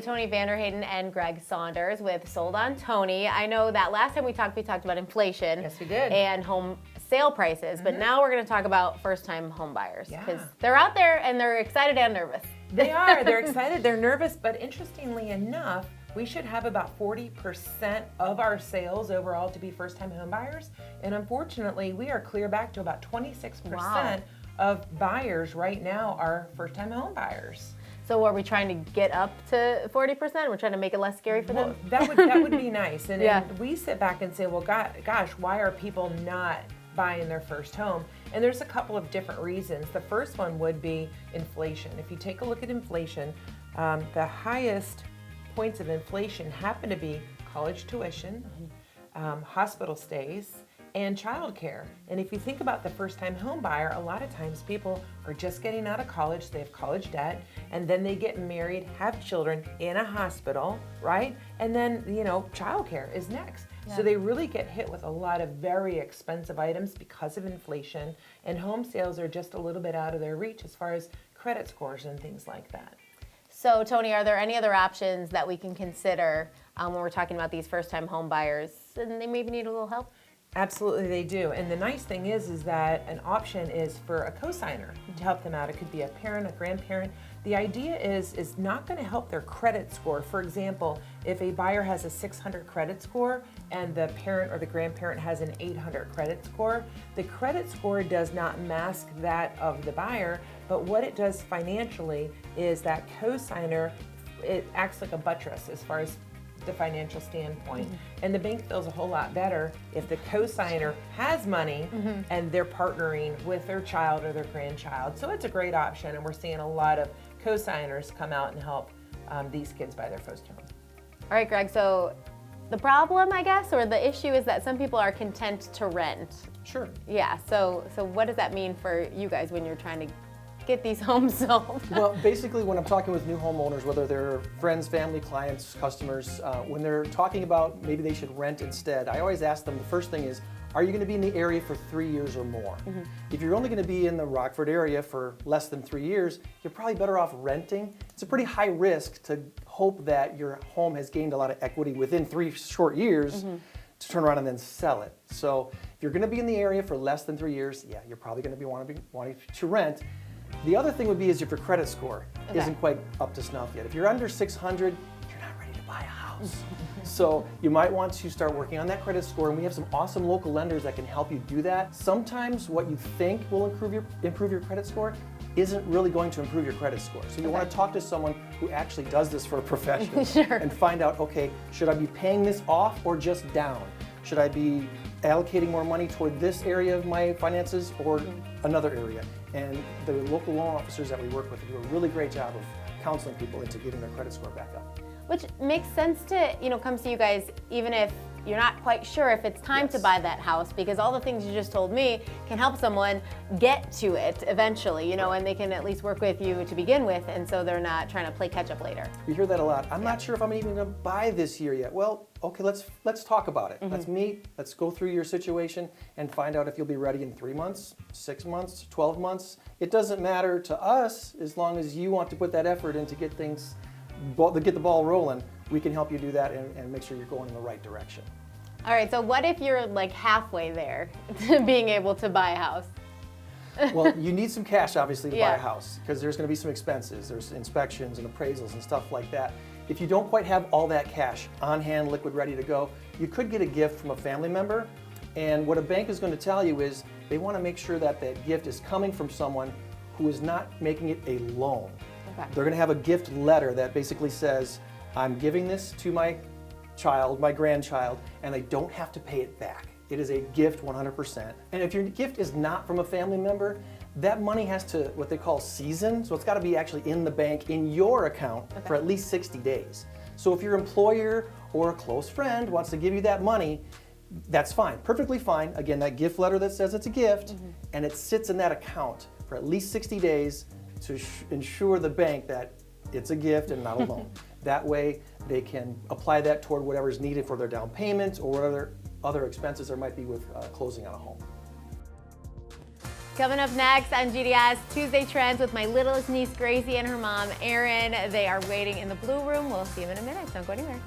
Toni VanderHeyden and Greg Saunders with Sold On Toni. I know that last time we talked about inflation. Yes, we did. And home sale prices, but now we're going to talk about first-time home buyers because Yeah. they're out there and they're excited and nervous. They are. They're excited. They're nervous. But interestingly enough, we should have about 40% of our sales overall to be first-time home buyers. And unfortunately, we are clear back to about 26% Wow. of buyers right now are first-time home buyers. So are we trying to get up to 40%? We're trying to make it less scary for Well, them? that would be nice. And, Yeah. and we sit back and say, well, gosh, why are people not buying their first home? And there's a couple of different reasons. The first one would be inflation. If you take a look at inflation, the highest points of inflation happen to be college tuition, hospital stays, and childcare. And if you think about the first-time home buyer, a lot of times people are just getting out of college, they have college debt, and then they get married, have children in a hospital, right? And then, childcare is next. Yeah. So they really get hit with a lot of very expensive items because of inflation, and home sales are just a little bit out of their reach as far as credit scores and things like that. So Toni, are there any other options that we can consider when we're talking about these first-time home buyers and they maybe need a little help? Absolutely, they do. And the nice thing is that an option is for a cosigner to help them out. It could be a parent, a grandparent. The idea is not going to help their credit score. For example, if a buyer has a 600 credit score and the parent or the grandparent has an 800 credit score, the credit score does not mask that of the buyer, but what it does financially is that cosigner, it acts like a buttress as far as the financial standpoint. And the bank feels a whole lot better if the cosigner has money and they're partnering with their child or their grandchild. So it's a great option, and we're seeing a lot of cosigners come out and help these kids buy their first home. All right, Greg, so the problem, I guess, or the issue is that some people are content to rent. Sure. Yeah, so what does that mean for you guys when you're trying to get these homes sold? Well, basically, when I'm talking with new homeowners, whether they're friends, family, clients, customers, when they're talking about maybe they should rent instead, I always ask them, the first thing is, are you going to be in the area for 3 years or more? If you're only going to be in the Rockford area for less than 3 years, you're probably better off renting. It's a pretty high risk to hope that your home has gained a lot of equity within 3 short years to turn around and then sell it. So if you're going to be in the area for less than 3 years, yeah, you're probably going to be wanting to rent. The other thing would be is if your credit score isn't quite up to snuff yet. If you're under 600, you're not ready to buy a house. So you might want to start working on that credit score, and we have some awesome local lenders that can help you do that. Sometimes what you think will improve your credit score isn't really going to improve your credit score. So you want to talk to someone who actually does this for a profession and find out, okay, should I be paying this off or just down? Should I be allocating more money toward this area of my finances or another area? And the local loan officers that we work with do a really great job of counseling people into getting their credit score back up. Which makes sense to, come to you guys even if you're not quite sure if it's time to buy that house, because all the things you just told me can help someone get to it eventually, and they can at least work with you to begin with, and so they're not trying to play catch up later. We hear that a lot. I'm not sure if I'm even going to buy this year yet. Well, okay, let's talk about it. Let's meet, let's go through your situation and find out if you'll be ready in 3 months, 6 months, 12 months. It doesn't matter to us as long as you want to put that effort in to get the ball rolling. We can help you do that and make sure you're going in the right direction. All right, so what if you're like halfway there to being able to buy a house? Well, you need some cash, obviously, to buy Yeah. a house, because there's going to be some expenses. There's inspections and appraisals and stuff like that. If you don't quite have all that cash on hand, liquid, ready to go, you could get a gift from a family member. And what a bank is going to tell you is they want to make sure that that gift is coming from someone who is not making it a loan. Okay. They're going to have a gift letter that basically says, I'm giving this to my child, my grandchild, and they don't have to pay it back. It is a gift 100%. And if your gift is not from a family member, that money has to, what they call season, so it's got to be actually in the bank, in your account for at least 60 days. So if your employer or a close friend wants to give you that money, that's fine, perfectly fine. Again, that gift letter that says it's a gift, and it sits in that account for at least 60 days to ensure the bank that it's a gift and not a loan. That way they can apply that toward whatever is needed for their down payment or whatever other expenses there might be with closing on a home. Coming up next on GDS Tuesday Trends with my littlest niece Gracie and her mom Erin. They are waiting in the blue room. We'll see them in a minute. Don't go anywhere.